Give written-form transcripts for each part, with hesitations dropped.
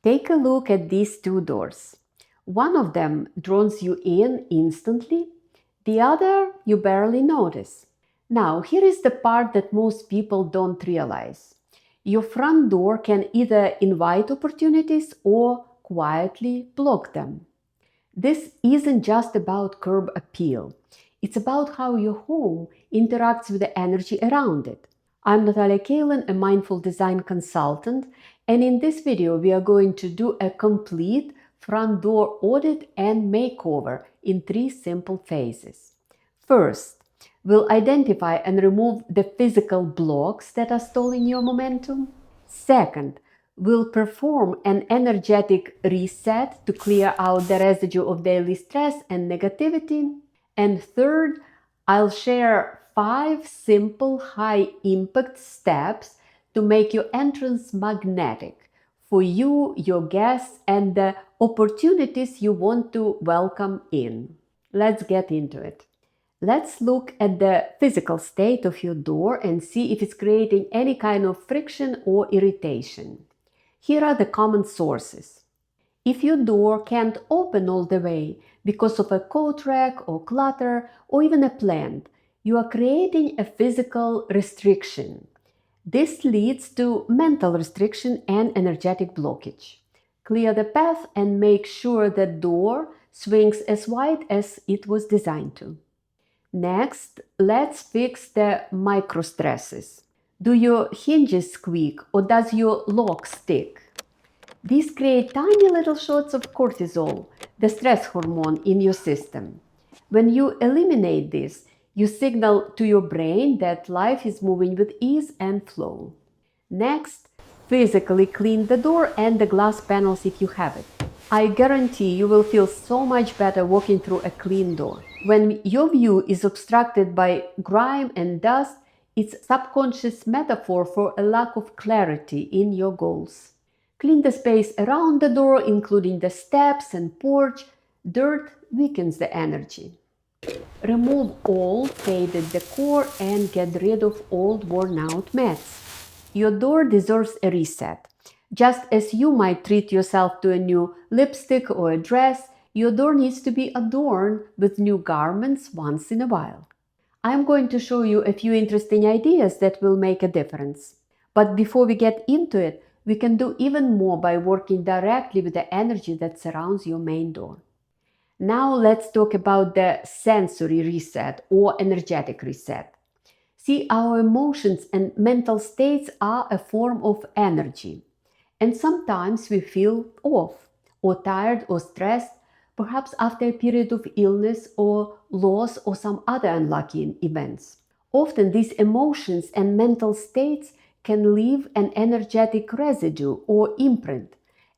Take a look at these two doors. One of them draws you in instantly, the other you barely notice. Now, here is the part that most people don't realize. Your front door can either invite opportunities or quietly block them. This isn't just about curb appeal. It's about how your home interacts with the energy around it. I'm Natalia Kaylin, a mindful design consultant, and in this video we are going to do a complete front door audit and makeover in 3 simple phases. First, we'll identify and remove the physical blocks that are stalling your momentum. Second, we'll perform an energetic reset to clear out the residue of daily stress and negativity. And third, I'll share 5 simple high-impact steps to make your entrance magnetic for you, your guests, and the opportunities you want to welcome in. Let's get into it. Let's look at the physical state of your door and see if it's creating any kind of friction or irritation. Here are the common sources. If your door can't open all the way because of a coat rack or clutter or even a plant, you are creating a physical restriction. This leads to mental restriction and energetic blockage. Clear the path and make sure the door swings as wide as it was designed to. Next, let's fix the micro stresses. Do your hinges squeak or does your lock stick? These create tiny little shots of cortisol, the stress hormone in your system. When you eliminate this, you signal to your brain that life is moving with ease and flow. Next, physically clean the door and the glass panels if you have it. I guarantee you will feel so much better walking through a clean door. When your view is obstructed by grime and dust, it's a subconscious metaphor for a lack of clarity in your goals. Clean the space around the door, including the steps and porch. Dirt weakens the energy. Remove all faded decor and get rid of old worn-out mats. Your door deserves a reset. Just as you might treat yourself to a new lipstick or a dress, your door needs to be adorned with new garments once in a while. I'm going to show you a few interesting ideas that will make a difference. But before we get into it, we can do even more by working directly with the energy that surrounds your main door. Now let's talk about the sensory reset or energetic reset. See, our emotions and mental states are a form of energy. And sometimes we feel off, or tired or stressed, perhaps after a period of illness or loss or some other unlucky events. Often these emotions and mental states can leave an energetic residue or imprint,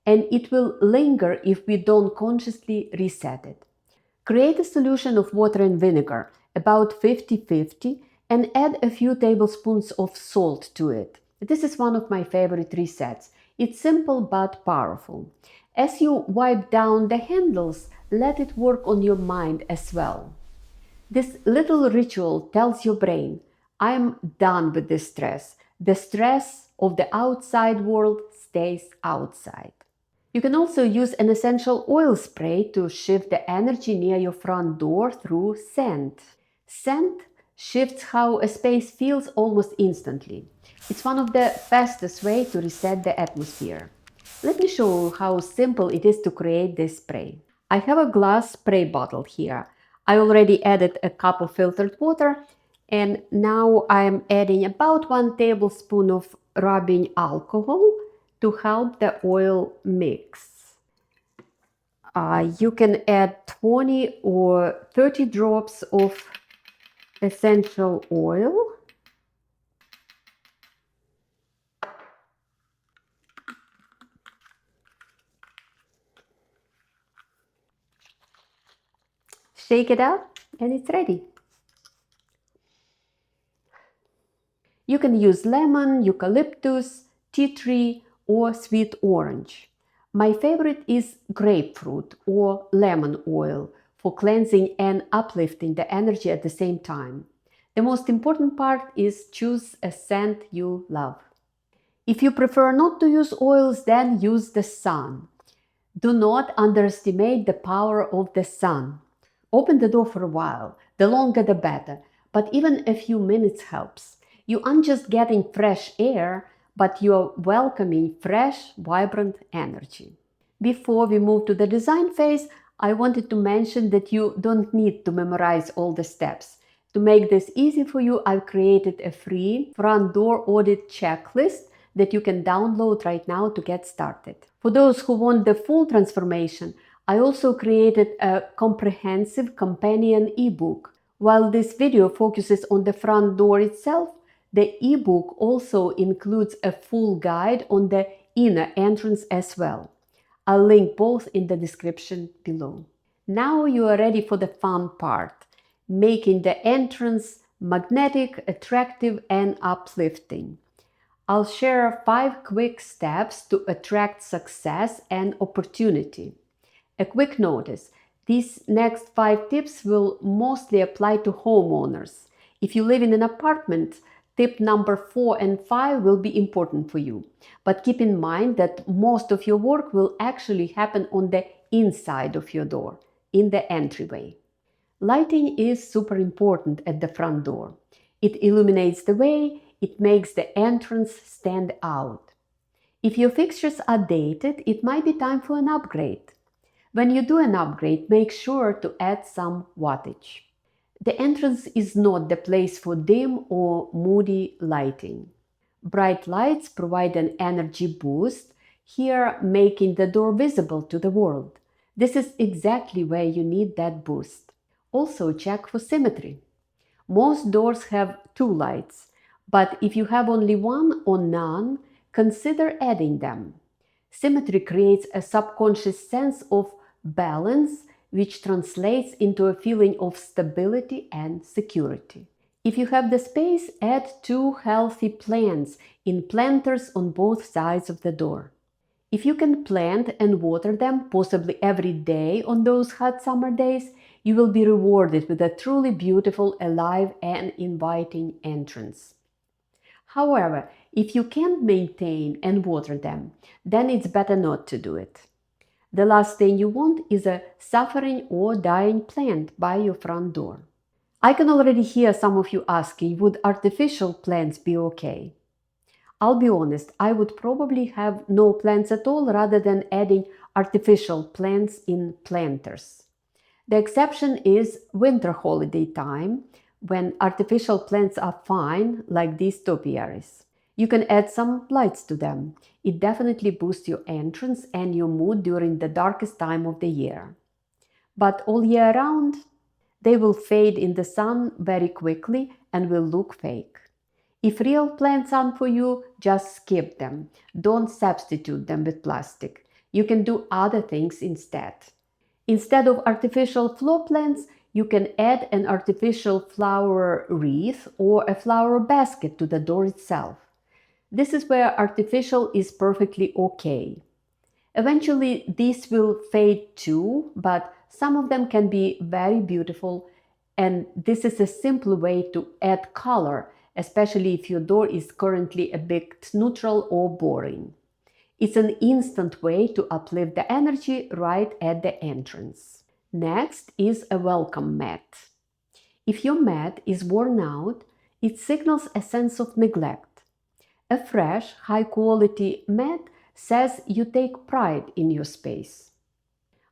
and it will linger if we don't consciously reset it. Create a solution of water and vinegar, about 50-50, and add a few tablespoons of salt to it. This is one of my favorite resets. It's simple but powerful. As you wipe down the handles, let it work on your mind as well. This little ritual tells your brain, I'm done with this stress. The stress of the outside world stays outside. You can also use an essential oil spray to shift the energy near your front door through scent. Scent shifts how a space feels almost instantly. It's one of the fastest ways to reset the atmosphere. Let me show you how simple it is to create this spray. I have a glass spray bottle here. I already added a cup of filtered water, and now I am adding about 1 tablespoon of rubbing alcohol to help the oil mix. You can add 20 or 30 drops of essential oil. Shake it up and it's ready. You can use lemon, eucalyptus, tea tree, or sweet orange. My favorite is grapefruit or lemon oil for cleansing and uplifting the energy at the same time. The most important part is choose a scent you love. If you prefer not to use oils, then use the sun. Do not underestimate the power of the sun. Open the door for a while. The longer the better, but even a few minutes helps. You aren't just getting fresh air, but you're welcoming fresh, vibrant energy. Before we move to the design phase, I wanted to mention that you don't need to memorize all the steps. To make this easy for you, I've created a free Front Door Audit checklist that you can download right now to get started. For those who want the full transformation, I also created a comprehensive companion ebook. While this video focuses on the front door itself, the ebook also includes a full guide on the inner entrance as well. I'll link both in the description below. Now you are ready for the fun part, making the entrance magnetic, attractive, and uplifting. I'll share 5 quick steps to attract success and opportunity. A quick notice: these next 5 tips will mostly apply to homeowners. If you live in an apartment, tip number 4 and 5 will be important for you. But keep in mind that most of your work will actually happen on the inside of your door, in the entryway. Lighting is super important at the front door. It illuminates the way, it makes the entrance stand out. If your fixtures are dated, it might be time for an upgrade. When you do an upgrade, make sure to add some wattage. The entrance is not the place for dim or moody lighting. Bright lights provide an energy boost, here making the door visible to the world. This is exactly where you need that boost. Also check for symmetry. Most doors have 2 lights, but if you have only 1 or none, consider adding them. Symmetry creates a subconscious sense of balance, which translates into a feeling of stability and security. If you have the space, add 2 healthy plants in planters on both sides of the door. If you can plant and water them, possibly every day on those hot summer days, you will be rewarded with a truly beautiful, alive, and inviting entrance. However, if you can't maintain and water them, then it's better not to do it. The last thing you want is a suffering or dying plant by your front door. I can already hear some of you asking, would artificial plants be okay? I'll be honest, I would probably have no plants at all rather than adding artificial plants in planters. The exception is winter holiday time, when artificial plants are fine, like these topiaries. You can add some lights to them. It definitely boosts your entrance and your mood during the darkest time of the year. But all year round, they will fade in the sun very quickly and will look fake. If real plants aren't for you, just skip them. Don't substitute them with plastic. You can do other things instead. Instead of artificial floor plants, you can add an artificial flower wreath or a flower basket to the door itself. This is where artificial is perfectly okay. Eventually, these will fade too, but some of them can be very beautiful, and this is a simple way to add color, especially if your door is currently a bit neutral or boring. It's an instant way to uplift the energy right at the entrance. Next is a welcome mat. If your mat is worn out, it signals a sense of neglect. A fresh, high-quality mat says you take pride in your space.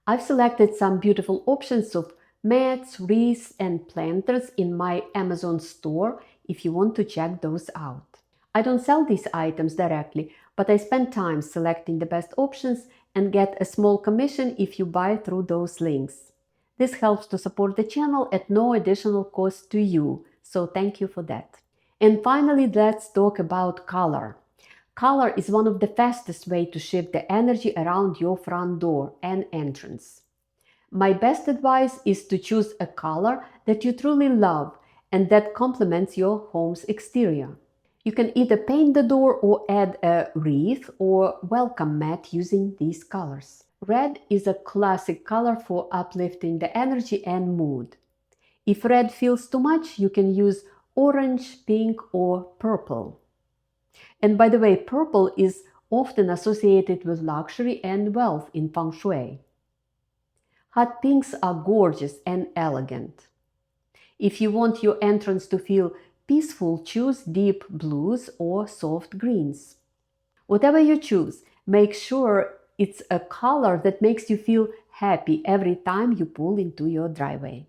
I've selected some beautiful options of mats, wreaths, and planters in my Amazon store if you want to check those out. I don't sell these items directly, but I spend time selecting the best options and get a small commission if you buy through those links. This helps to support the channel at no additional cost to you, so thank you for that. And finally, let's talk about color. Color is one of the fastest ways to shift the energy around your front door and entrance. My best advice is to choose a color that you truly love and that complements your home's exterior. You can either paint the door or add a wreath or welcome mat using these colors. Red is a classic color for uplifting the energy and mood. If red feels too much, you can use orange, pink, or purple. And by the way, purple is often associated with luxury and wealth in Feng Shui. Hot pinks are gorgeous and elegant. If you want your entrance to feel peaceful, choose deep blues or soft greens. Whatever you choose, make sure it's a color that makes you feel happy every time you pull into your driveway.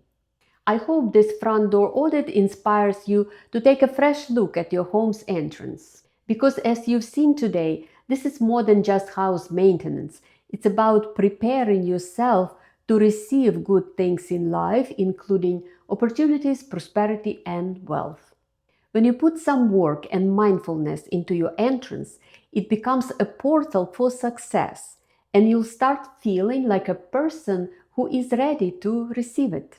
I hope this front door audit inspires you to take a fresh look at your home's entrance. Because as you've seen today, this is more than just house maintenance. It's about preparing yourself to receive good things in life, including opportunities, prosperity, and wealth. When you put some work and mindfulness into your entrance, it becomes a portal for success, and you'll start feeling like a person who is ready to receive it.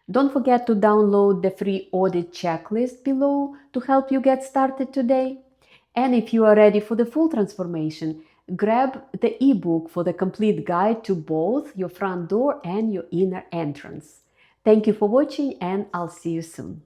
Don't forget to download the free audit checklist below to help you get started today. And if you are ready for the full transformation, grab the ebook for the complete guide to both your front door and your inner entrance. Thank you for watching, and I'll see you soon.